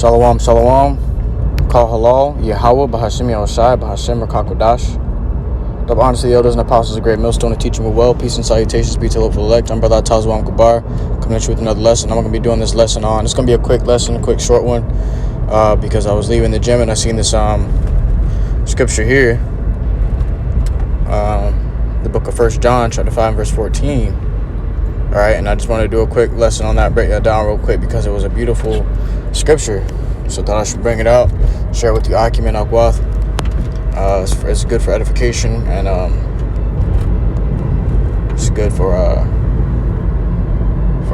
Shalom, shalom. Call halal, YAHAWAH, BAHASHAM, Rakakadash. Double honors to the elders and apostles, a great millstone to teach them well. Peace and salutations be to the hopeful elect. I'm Brother Tazwam Gabar, coming at you with another lesson. I'm going to be doing this lesson on, it's going to be a quick lesson, a quick short one, because I was leaving the gym and I seen this scripture here, the book of 1 John, chapter 5, verse 14. All right, and I just want to do a quick lesson on that, break that down real quick because it was a beautiful scripture. So I thought I should bring it out, share it with you, Akim and Akwath. It's good for edification, and it's good for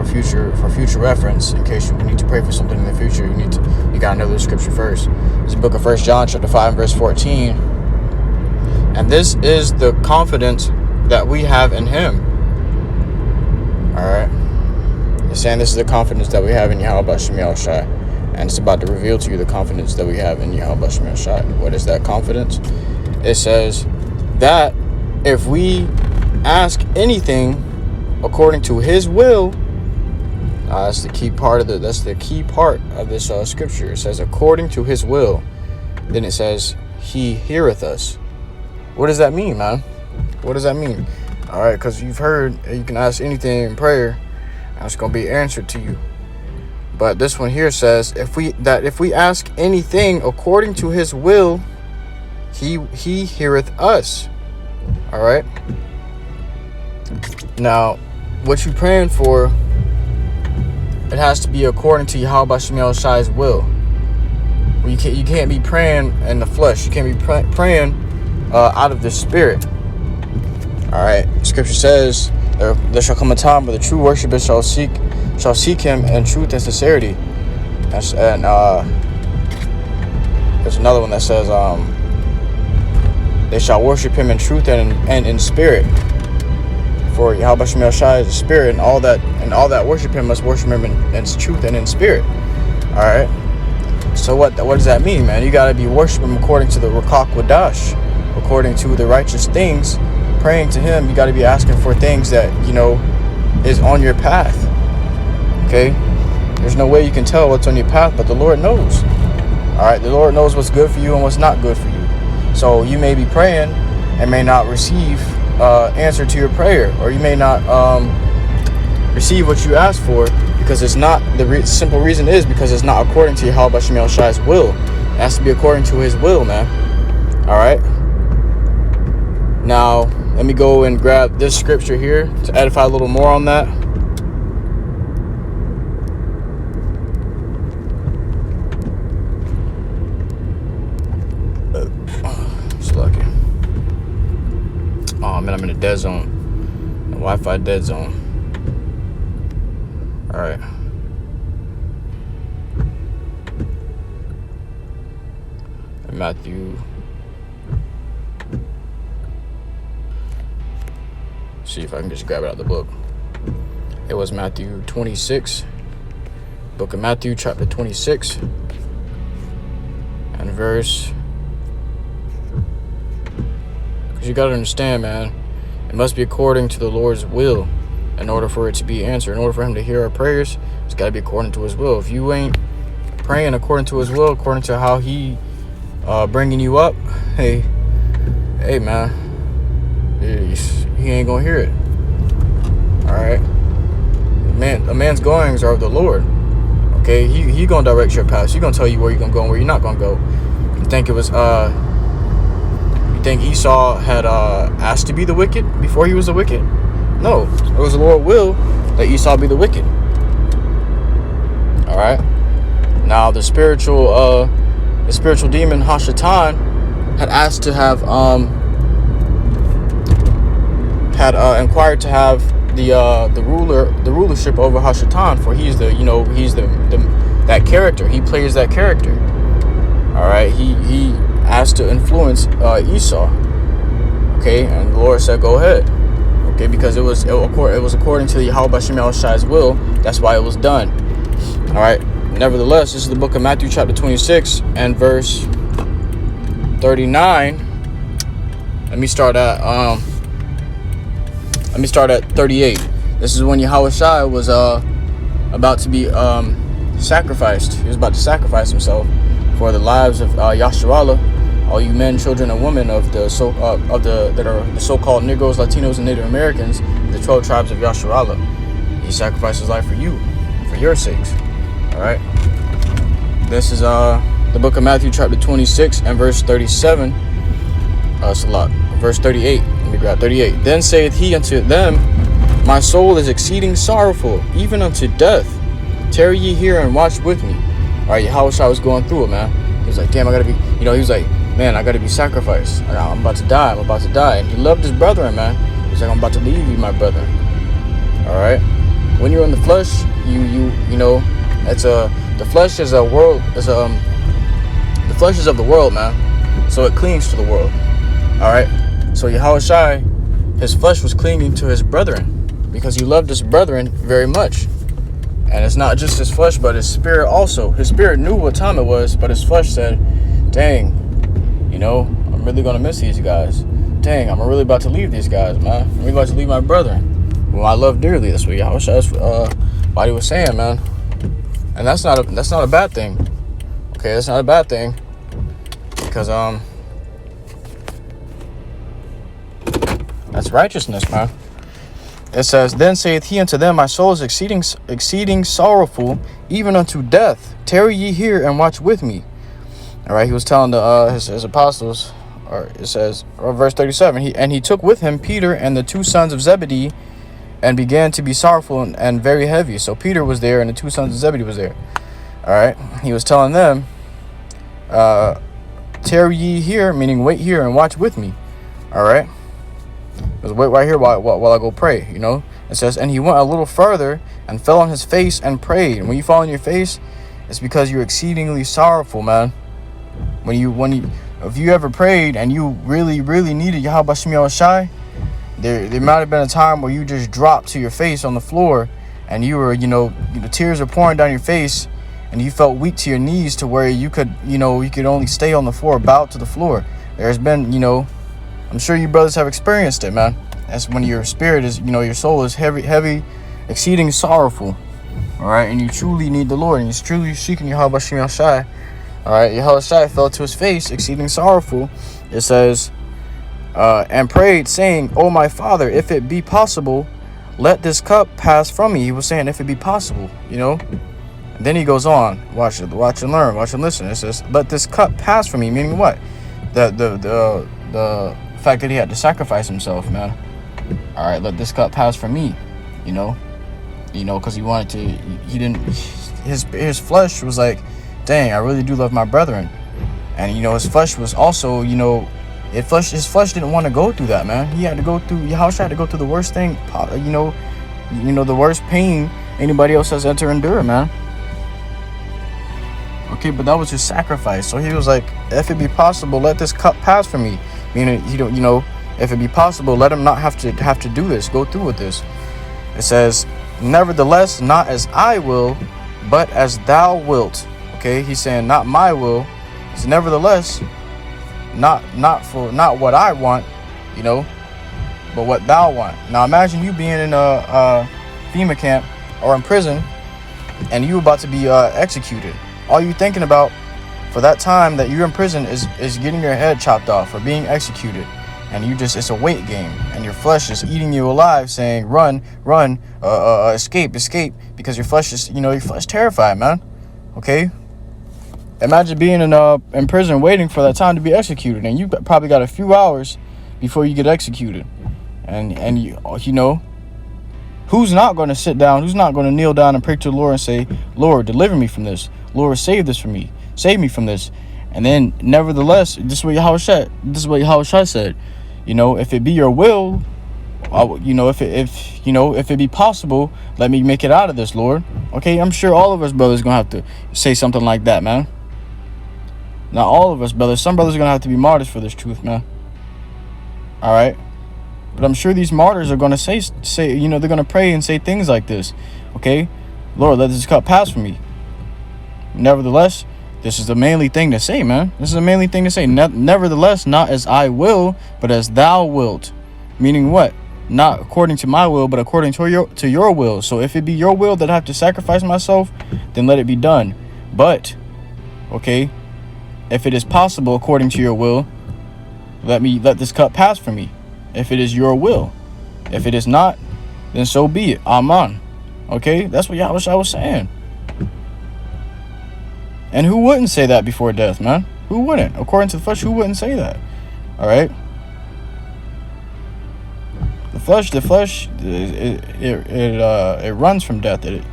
future reference. In case you need to pray for something in the future, you gotta know the scripture first. It's the book of 1 John, chapter 5, verse 14, and this is the confidence that we have in Him. All right, it's saying this is the confidence that we have in YAHAWASHI, and it's about to reveal to you the confidence that we have in YAHAWASHI. What is that confidence? It says that if we ask anything according to His will, that's the key part of this scripture. It says according to His will. Then it says He heareth us. What does that mean, man? What does that mean? All right, because you've heard you can ask anything in prayer, and it's going to be answered to you. But this one here says if we ask anything according to His will, He heareth us. All right. Now, what you praying for, it has to be according to YAHAWASHI's will. You can't be praying in the flesh. You can't be praying out of the spirit. All right. Scripture says there shall come a time where the true worshiper shall seek Him in truth and sincerity. And there's another one that says they shall worship Him in truth and in spirit. For YAHAWASHI is a spirit, and all that worship Him must worship Him in truth and in spirit. All right. So what does that mean, man? You gotta be worshiping Him according to the Rakakadash, according to the righteous things. Praying to Him, you got to be asking for things that is on your path. Okay, there's no way you can tell what's on your path, but the Lord knows. All right, the Lord knows what's good for you and what's not good for you. So you may be praying and may not receive answer to your prayer, or you may not receive what you asked for because it's not. The simple reason is because it's not according to YAHAWASHI's will. It has to be according to His will, man. All right. Now, let me go and grab this scripture here to edify a little more on that. It's lucky. Oh, man, I'm in a dead zone. A Wi-Fi dead zone. All right. Matthew. See if I can just grab it out of the book. It was Matthew 26, book of Matthew, chapter 26, and verse. Because you got to understand, man, it must be according to the Lord's will in order for it to be answered. In order for Him to hear our prayers, it's got to be according to His will. If you ain't praying according to His will, according to how He bringing you up, hey, man, He ain't gonna hear it. All right, a man's goings are of the Lord. Okay, he gonna direct your path. He gonna tell you where you're gonna go and where you're not gonna go. You think it was you think Esau had asked to be the wicked before he was the wicked? No, it was the Lord's will that Esau be the wicked. All right. Now the spiritual demon Hashatan had asked to have inquired to have the rulership over Hashatan, for he's that character. He plays that character. All right, he asked to influence Esau. Okay, and the Lord said, "Go ahead." Okay, because it was according to the YAHAWASHI's will. That's why it was done. All right. Nevertheless, this is the book of Matthew, chapter 26, and verse 39. Let me start at 38. This is when YAHAWASHI was about to be sacrificed. He was about to sacrifice himself for the lives of Yahawah, all you men, children, and women of the that are the so-called Negroes, Latinos, and Native Americans, the 12 tribes of Yahawah. He sacrificed his life for you, for your sakes. All right. This is the book of Matthew, chapter 26 and verse 37. Salat, verse 38. Let me grab 38. Then saith he unto them, my soul is exceeding sorrowful, even unto death. Tarry ye here and watch with me. All right, Yahawashi was going through it, man. He was like, damn, I gotta be, he was like, man, I gotta be sacrificed. I'm about to die. I'm about to die. And he loved his brethren, man. He's like, I'm about to leave you, my brethren. All right. When you're in the flesh, you know, the flesh is a world. The flesh is of the world, man. So it clings to the world. All right. So Yahawashi, his flesh was clinging to his brethren because he loved his brethren very much. And it's not just his flesh, but his spirit also. His spirit knew what time it was, but his flesh said, dang, you know, I'm really going to miss these guys. Dang, I'm really about to leave these guys, man. I'm really about to leave my brethren, whom I love dearly. That's what Yahawashi's body was saying, man. And that's not a bad thing. Okay, that's not a bad thing. Because, that's righteousness, man. It says, then saith he unto them, my soul is exceeding sorrowful, even unto death. Tarry ye here and watch with me. All right, he was telling his apostles, or it says, or verse 37, and he took with him Peter and the two sons of Zebedee, and began to be sorrowful and very heavy. So Peter was there, and the two sons of Zebedee was there. All right, he was telling them, tarry ye here, meaning wait here and watch with me. All right. Just wait right here while I go pray, you know. It says, and he went a little further and fell on his face and prayed. And when you fall on your face, it's because you're exceedingly sorrowful, man. If you ever prayed and you really needed Yahawashi, there might have been a time where you just dropped to your face on the floor, and you were, the tears were pouring down your face, and you felt weak to your knees to where you could only stay on the floor, bow to the floor. There's been, I'm sure you brothers have experienced it, man. That's when your spirit is, your soul is heavy, exceeding sorrowful. All right, and you truly need the Lord, and you're truly seeking Yahawashi. All right, Yahawashi fell to his face, exceeding sorrowful. It says, and prayed, saying, O my Father, if it be possible, let this cup pass from me. He was saying, if it be possible, And then he goes on, watch and learn, watch and listen. It says, let this cup pass from me, meaning what? The fact that he had to sacrifice himself, man. All right, let this cup pass from me, because he wanted to. He didn't. His flesh was like, dang, I really do love my brethren, and his flesh was also, his flesh didn't want to go through that, man. He had to go through. Yahawashi had to go through the worst thing, the worst pain anybody else has ever endured, man. Okay, but that was his sacrifice. So he was like, if it be possible, let this cup pass from me. Meaning, if it be possible, let him not have to do this, go through with this. It says, nevertheless, not as I will, but as thou wilt. Okay, he's saying, not my will. It's nevertheless, not what I want, but what thou want. Now imagine you being in a FEMA camp or in prison, and you about to be executed. All you thinking about for that time that you're in prison is getting your head chopped off or being executed. And it's a weight game, and your flesh is eating you alive, saying, run, escape, because your flesh is, your flesh terrified, man. Okay? Imagine being in prison waiting for that time to be executed, and you probably got a few hours before you get executed. And who's not going to sit down, who's not going to kneel down and pray to the Lord and say, Lord, deliver me from this. Lord, save me from this. And then, nevertheless, this is what Yahawashi said. If it be your will, if it be possible, let me make it out of this, Lord. Okay, I'm sure all of us brothers gonna have to say something like that, man. Not all of us brothers. Some brothers are gonna have to be martyrs for this truth, man. All right, but I'm sure these martyrs are gonna say, they're gonna pray and say things like this. Okay, Lord, let this cup pass from me. Nevertheless, this is the manly thing to say, man. This is a manly thing to say. Nevertheless, not as I will, but as thou wilt. Meaning what? not according to my will, but according to your will. So if it be your will that I have to sacrifice myself, then let it be done. But, okay, if it is possible according to your will, let this cup pass from me. If it is your will. If it is not, then so be it. Amen. Okay, that's what Yahawashi was saying. And who wouldn't say that before death, man? Who wouldn't? According to the flesh, who wouldn't say that? All right. The flesh, it runs from death. It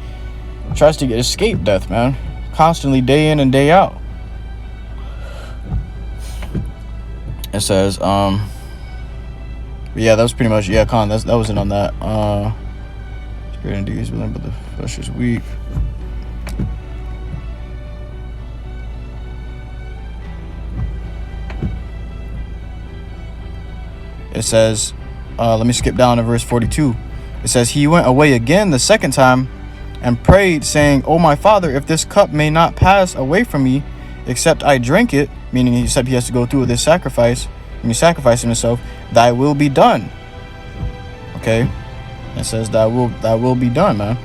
tries to escape death, man. Constantly, day in and day out. It says, yeah, that was pretty much, yeah, that wasn't on that. Spirit indeed is willing, but the flesh is weak. It says, let me skip down to verse 42. It says, he went away again the second time and prayed, saying, O my Father, if this cup may not pass away from me, except I drink it, meaning except he has to go through this sacrifice, when he sacrificed himself, thy will be done. Okay? It says thy will be done, man.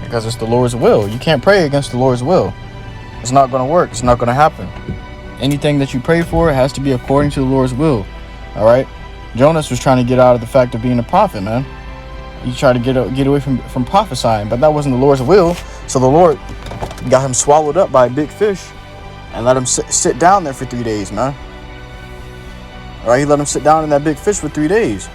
Because it's the Lord's will. You can't pray against the Lord's will. It's not going to work. It's not going to happen. Anything that you pray for has to be according to the Lord's will. All right? Jonas was trying to get out of the fact of being a prophet, man. He tried to get away from prophesying, but that wasn't the Lord's will. So the Lord got him swallowed up by a big fish and let him sit down there for 3 days, man. All right, he let him sit down in that big fish for 3 days.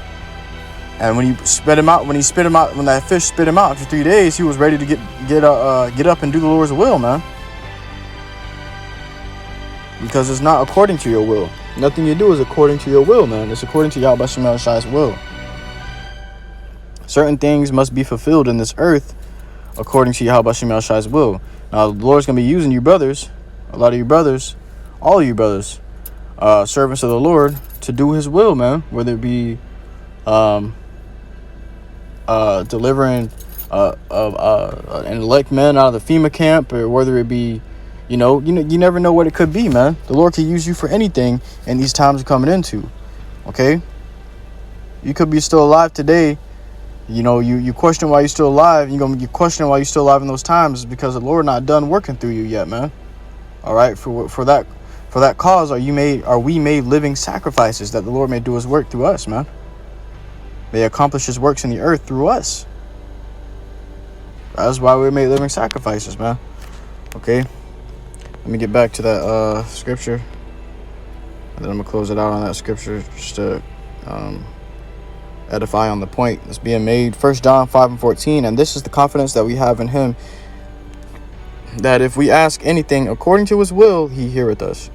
And when that fish spit him out after 3 days, he was ready to get up and do the Lord's will, man. Because it's not according to your will. Nothing you do is according to your will, man. It's according to Yahawashi's will. Certain things must be fulfilled in this earth according to Yahawashi's will. Now, the Lord's going to be using you brothers, a lot of you brothers, all of you brothers, servants of the Lord, to do his will, man. Whether it be delivering an elect man out of the FEMA camp, or whether it be, you never know what it could be, man. The Lord could use you for anything in these times we're coming into. Okay? You could be still alive today. You question why you're still alive. You're going to be questioning why you're still alive in those times, because the Lord not done working through you yet, man. All right? For that cause are we made living sacrifices, that the Lord may do his work through us, man. May accomplish his works in the earth through us. That's why we're made living sacrifices, man. Okay? Let me get back to that scripture. And then I'm going to close it out on that scripture just to edify on the point that's being made. 1 John 5:14. And this is the confidence that we have in him, that if we ask anything according to his will, he heareth us.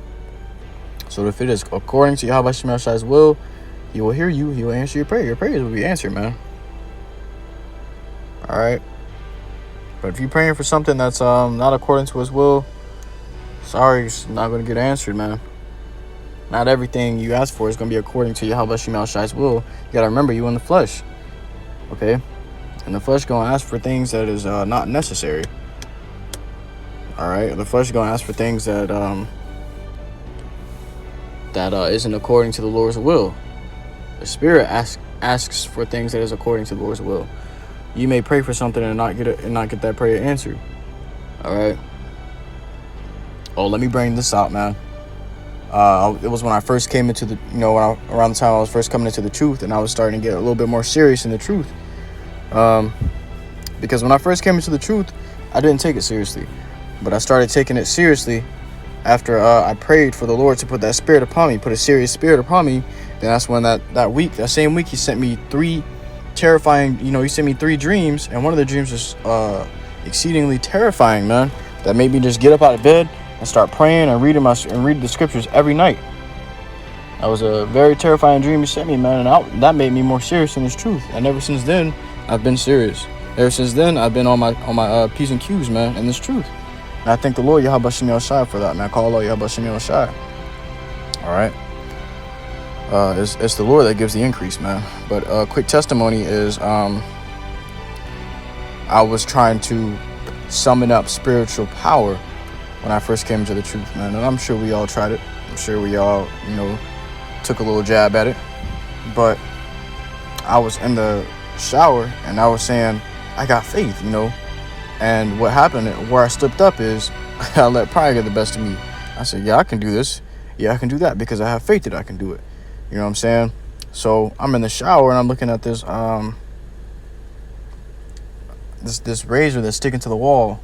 So if it is according to Yahawashi's will, he will hear you. He will answer your prayer. Your prayers will be answered, man. All right. But if you're praying for something that's not according to his will, sorry, it's not going to get answered, man. Not everything you ask for is going to be according to Yahawashi's will. You got to remember, you in the flesh. Okay? And the flesh going to ask for things that is not necessary. All right? The flesh going to ask for things that isn't according to the Lord's will. The Spirit asks for things that is according to the Lord's will. You may pray for something and not get that prayer answered. All right? Oh, let me bring this out, man. It was when I first came into the, around the time I was first coming into the truth, and I was starting to get a little bit more serious in the truth. Because when I first came into the truth, I didn't take it seriously. But I started taking it seriously after I prayed for the Lord to put that spirit upon me, put a serious spirit upon me. Then that's when that same week, he sent me 3 terrifying, he sent me 3 dreams. And one of the dreams was exceedingly terrifying, man. That made me just get up out of bed and start praying and reading the scriptures every night. That was a very terrifying dream he sent me, man, and that made me more serious in his truth. And ever since then, I've been serious. Ever since then, I've been on my P's and Q's, man, in this truth. And I thank the Lord Yahawah for that, man. Call out Yahawah. All right. It's the Lord that gives the increase, man. But quick testimony is I was trying to summon up spiritual power when I first came into the truth, man. And I'm sure we all tried it. I'm sure we all, took a little jab at it. But I was in the shower and I was saying, I got faith, you know. And what happened, where I slipped up is I let pride get the best of me. I said, yeah, I can do this. Yeah, I can do that because I have faith that I can do it. You know what I'm saying? So I'm in the shower and I'm looking at this this razor that's sticking to the wall.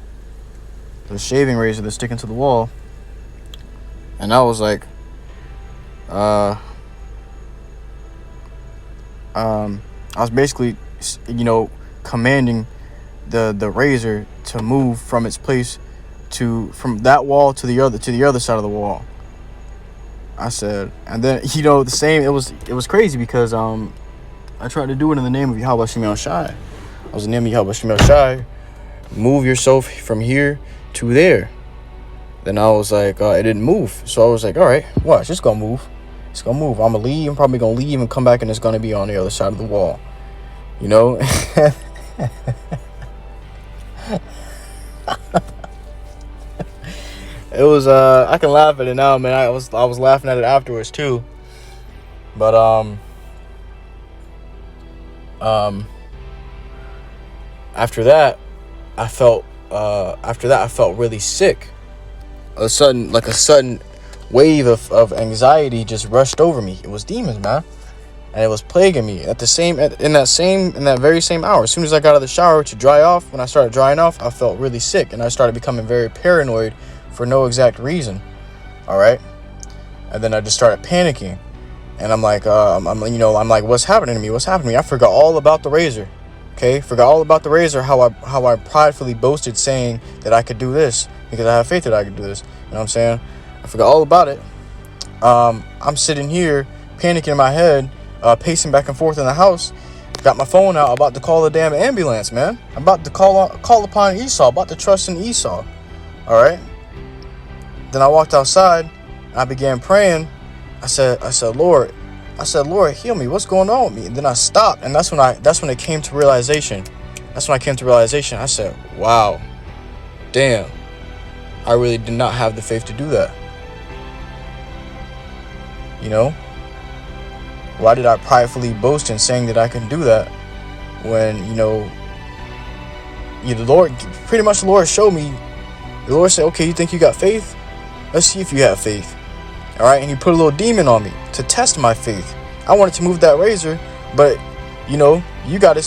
The shaving razor that's sticking to the wall. And I was like, I was basically, you know, commanding the razor to move from its place from that wall to the other side of the wall. I said, and then, you know, the same, it was crazy because I tried to do it in the name of YAHAWASHI. I was in the name of YAHAWASHI. Move yourself from here to there. Then I was like, it didn't move. So I was like, all right, watch, it's gonna move. It's gonna move. I'm gonna leave. I'm probably gonna leave and come back, and it's gonna be on the other side of the wall. You know? It was I can laugh at it now, man. I was laughing at it afterwards too. But after that I felt really sick. A sudden wave of anxiety just rushed over me. It was demons, man. And it was plaguing me in that very same hour. As soon as I got out of the shower to dry off, when I started drying off, I felt really sick and I started becoming very paranoid for no exact reason. All right. And then I just started panicking. And I'm like, what's happening to me? What's happening to me? I forgot all about the razor. Okay, forgot all about the razor, how I pridefully boasted saying that I could do this because I have faith that I could do this. You know what I'm saying? I forgot all about it. I'm sitting here panicking in my head, pacing back and forth in the house. Got my phone out, about to call the damn ambulance, man. I'm about to call upon Esau, about to trust in Esau. All right. Then I walked outside and I began praying. I said, Lord, heal me. What's going on with me? And then I stopped, and that's when it came to realization. That's when I came to realization. I said, wow, damn, I really did not have the faith to do that. You know? Why did I pridefully boast in saying that I can do that when, you know, the Lord showed me. The Lord said, okay, you think you got faith? Let's see if you have faith. All right, and he put a little demon on me to test my faith. I wanted to move that razor, but you know, you gotta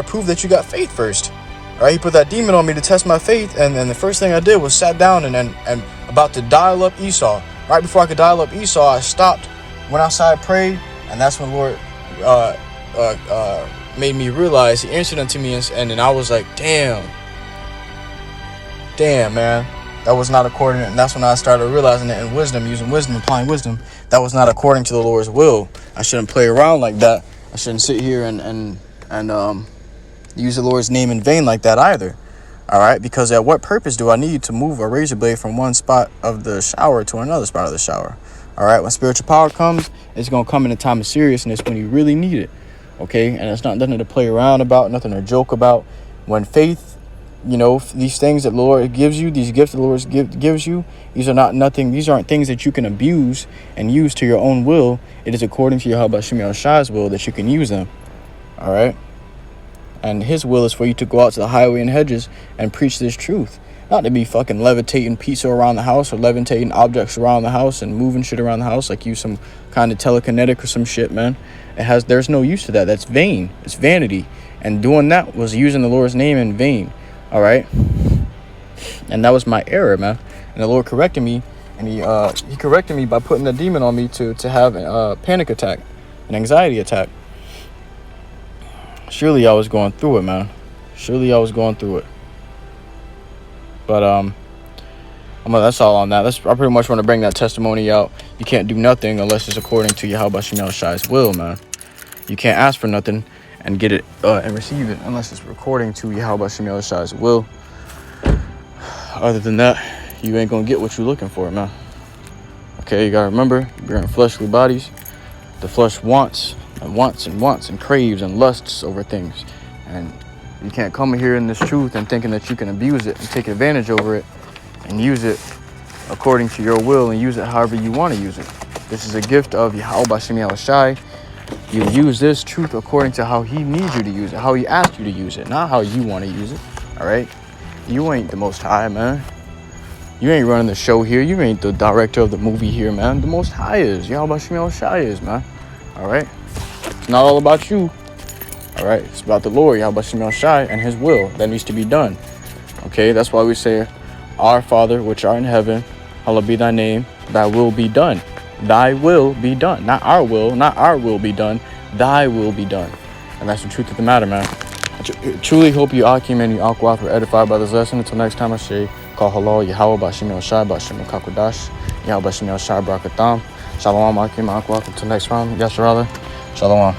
prove that you got faith first. All right, he put that demon on me to test my faith, and then the first thing I did was sat down and about to dial up Esau. Right before I could dial up Esau, I stopped, went outside, prayed, and that's when the Lord made me realize. He answered unto me, and then I was like, damn, man. That was not according, and that's when I started realizing that in wisdom, using wisdom, applying wisdom, that was not according to the Lord's will. I shouldn't play around like that. I shouldn't sit here and use the Lord's name in vain like that either. All right, because at what purpose do I need to move a razor blade from one spot of the shower to another spot of the shower? All right, when spiritual power comes, it's gonna come in a time of seriousness when you really need it. Okay, and it's not nothing to play around about, nothing to joke about. When faith, you know, these things that the Lord gives you, these gifts that the Lord gives you, these aren't things that you can abuse and use to your own will. It is according to YAHAWASHI's will that you can use them. All right. And his will is for you to go out to the highway and hedges and preach this truth. Not to be fucking levitating pizza around the house or levitating objects around the house and moving shit around the house like you some kind of telekinetic or some shit, man. There's no use to that. That's vain. It's vanity. And doing that was using the Lord's name in vain. All right, and that was my error, man. And the Lord corrected me, and he corrected me by putting the demon on me to have a panic attack, an anxiety attack. Surely I was going through it, man. Surely I was going through it. But that's all on that. I pretty much want to bring that testimony out. You can't do nothing unless it's according to YAHAWASHI's will, man. You can't ask for nothing and get it and receive it unless it's according to YAHAWASHI's will. Other than that, you ain't gonna get what you're looking for, man. Okay, you gotta remember, you're in fleshly bodies. The flesh wants and craves and lusts over things, and you can't come here in this truth and thinking that you can abuse it and take advantage over it and use it according to your will and use it however you want to use it. This is a gift of YAHAWASHI. You use this truth according to how he needs you to use it, how he asked you to use it, not how you want to use it. All right? You ain't the Most High, man. You ain't running the show here. You ain't the director of the movie here, man. The Most High is. YAHAWASHI is, man. All right? It's not all about you. All right? It's about the Lord, YAHAWASHI, and his will that needs to be done. Okay? That's why we say, Our Father, which art in heaven, hallowed be thy name. Thy will be done. Thy will be done. Not our will be done. Thy will be done. And that's the truth of the matter, man. I truly hope you, Akim, and you, YAHAWAH, were edified by this lesson. Until next time, I say, call halal, Yahawah, Bashim El-Shai, Bashim El-Kakodash, Yahawah, Bashim El-Shai, Barakatam. Shalom, Akim, YAHAWAH. Until next time, Yasharallah. Shalom.